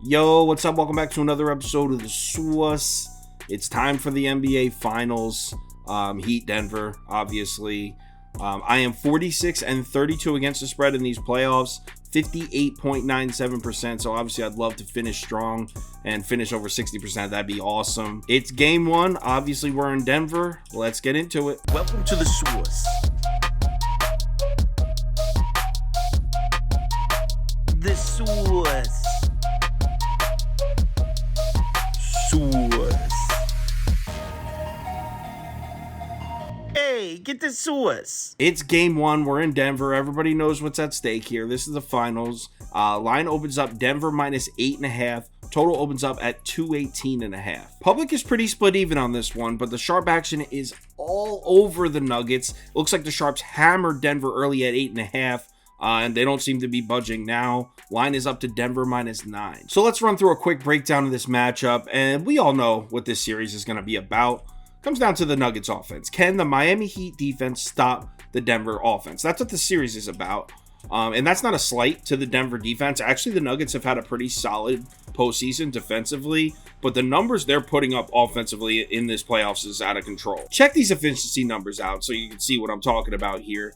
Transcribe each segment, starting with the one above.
Yo, what's up? Welcome back to another episode of the Sauce. It's time for the NBA Finals. Heat Denver, obviously. I am 46-32 against the spread in these playoffs, 58.97%. So obviously I'd love to finish strong and finish over 60%. That'd be awesome. It's game one. Obviously we're in Denver. Let's get into it. Welcome to the Sauce. The Sauce. Sauce. Hey, get the sauce. It's game one. We're in Denver. Everybody knows what's at stake here. This is the finals. Line opens up Denver minus 8.5. Total opens up at 218.5. Public is pretty split even on this one, but the sharp action is all over the Nuggets. Looks like the sharps hammered Denver early at 8.5. And they don't seem to be budging now. Line is up to Denver minus 9. So let's run through a quick breakdown of this matchup. And we all know what this series is going to be about. Comes down to the Nuggets offense. Can the Miami Heat defense stop the Denver offense? That's what the series is about. And that's not a slight to the Denver defense. Actually, the Nuggets have had a pretty solid postseason defensively, but the numbers they're putting up offensively in this playoffs is out of control. Check these efficiency numbers out so you can see what I'm talking about here.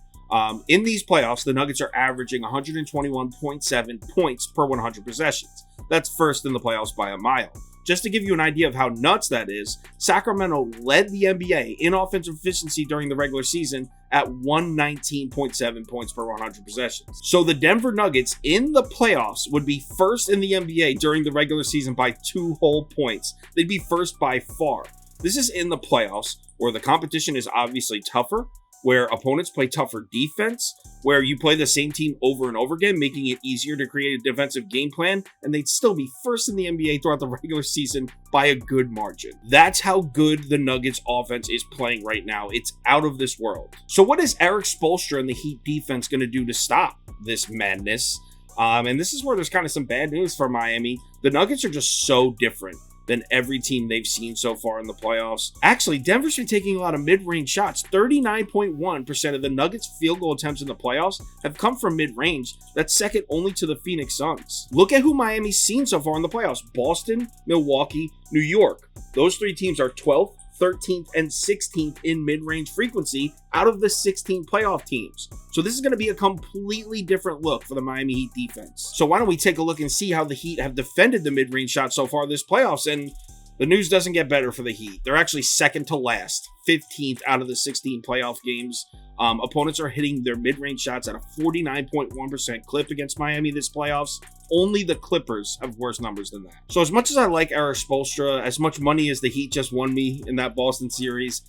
In these playoffs, the Nuggets are averaging 121.7 points per 100 possessions. That's first in the playoffs by a mile. Just to give you an idea of how nuts that is, Sacramento led the NBA in offensive efficiency during the regular season at 119.7 points per 100 possessions. So the Denver Nuggets in the playoffs would be first in the NBA during the regular season by 2 whole points. They'd be first by far. This is in the playoffs where the competition is obviously tougher, where opponents play tougher defense, where you play the same team over and over again, making it easier to create a defensive game plan, and they'd still be first in the NBA throughout the regular season by a good margin. That's how good the Nuggets offense is playing right now. It's out of this world. So what is Erik Spoelstra and the Heat defense going to do to stop this madness? And this is where there's kind of some bad news for Miami. The Nuggets are just so different than every team they've seen so far in the playoffs. Actually, Denver's been taking a lot of mid-range shots. 39.1% of the Nuggets' field goal attempts in the playoffs have come from mid-range. That's second only to the Phoenix Suns. Look at who Miami's seen so far in the playoffs. Boston, Milwaukee, New York. Those three teams are 12th, 13th, and 16th in mid-range frequency out of the 16 playoff teams. So this is going to be a completely different look for the Miami Heat defense. So why don't we take a look and see how the Heat have defended the mid-range shot so far this playoffs? And the news doesn't get better for the Heat. They're actually second to last, 15th out of the 16 playoff games. Opponents are hitting their mid-range shots at a 49.1% clip against Miami this playoffs. Only the Clippers have worse numbers than that. So as much as I like Erik Spoelstra, as much money as the Heat just won me in that Boston series,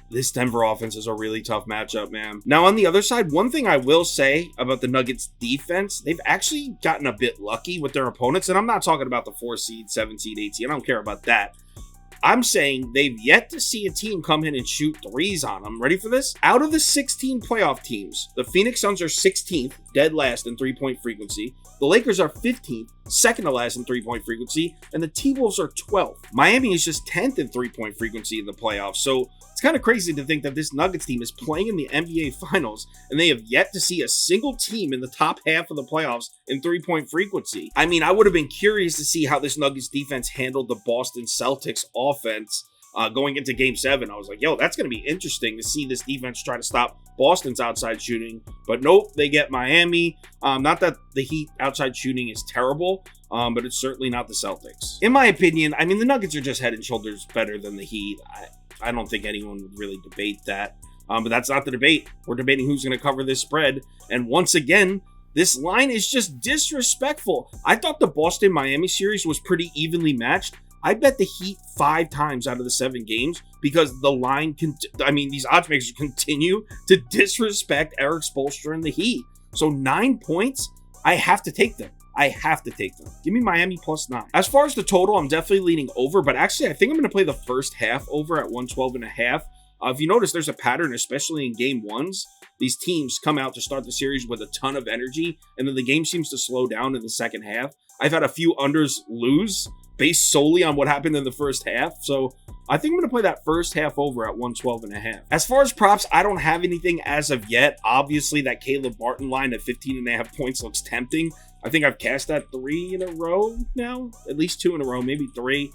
this Denver offense is a really tough matchup, man. Now, on the other side, one thing I will say about the Nuggets defense, they've actually gotten a bit lucky with their opponents. And I'm not talking about the 4 seed, 7 seed, 8 seed. I don't care about that. I'm saying they've yet to see a team come in and shoot threes on them. Ready for this? Out of the 16 playoff teams, the Phoenix Suns are 16th, dead last in three-point frequency. The Lakers are 15th, second to last in three-point frequency, and the T-Wolves are 12th. Miami is just 10th in three-point frequency in the playoffs. So it's kind of crazy to think that this Nuggets team is playing in the NBA Finals, and they have yet to see a single team in the top half of the playoffs in three-point frequency. I mean, I would have been curious to see how this Nuggets defense handled the Boston Celtics offense going into Game 7. I was like, yo, that's going to be interesting to see this defense try to stop Boston's outside shooting. But nope, they get Miami. Not that the Heat outside shooting is terrible, but it's certainly not the Celtics. In my opinion, I mean, the Nuggets are just head and shoulders better than the Heat. I don't think anyone would really debate that. But that's not the debate. We're debating who's going to cover this spread. And once again, this line is just disrespectful. I thought the Boston-Miami series was pretty evenly matched. I bet the Heat 5 times out of the 7 games because the line these odds makers continue to disrespect Erik Spoelstra and the Heat. So 9 points, I have to take them. Give me Miami plus 9. As far as the total, I'm definitely leaning over, but actually I think I'm going to play the first half over at 112.5. If you notice, there's a pattern, especially in game ones. These teams come out to start the series with a ton of energy, and then the game seems to slow down in the second half. I've had a few unders lose based solely on what happened in the first half. So I think I'm going to play that first half over at 112.5. As far as props, I don't have anything as of yet. Obviously, that Caleb Martin line at 15.5 points looks tempting. I think I've cashed that 3 in a row now, at least 2 in a row, maybe 3.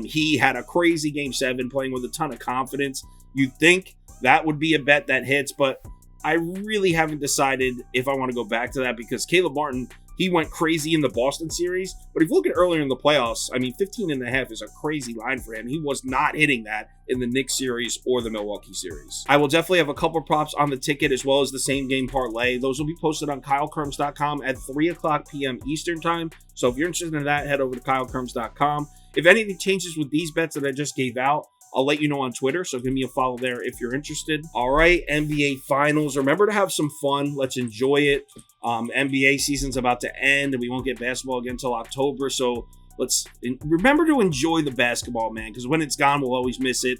He had a crazy game 7 playing with a ton of confidence. You'd think that would be a bet that hits, but I really haven't decided if I want to go back to that because Caleb Martin, he went crazy in the Boston series. But if you look at earlier in the playoffs, I mean, 15.5 is a crazy line for him. He was not hitting that in the Knicks series or the Milwaukee series. I will definitely have a couple props on the ticket as well as the same game parlay. Those will be posted on KyleKirms.com at 3 o'clock p.m. Eastern time. So if you're interested in that, head over to KyleKirms.com. If anything changes with these bets that I just gave out, I'll let you know on Twitter, so give me a follow there if you're interested. All right, NBA Finals. Remember to have some fun. Let's enjoy it. NBA season's about to end, and we won't get basketball again until October, so let's remember to enjoy the basketball, man, because when it's gone, we'll always miss it.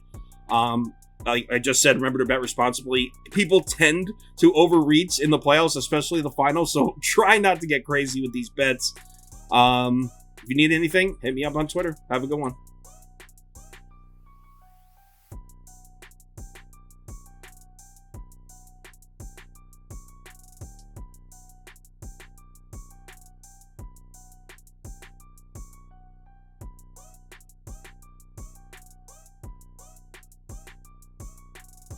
Like I just said, remember to bet responsibly. People tend to overreach in the playoffs, especially the finals, so try not to get crazy with these bets. If you need anything, hit me up on Twitter. Have a good one.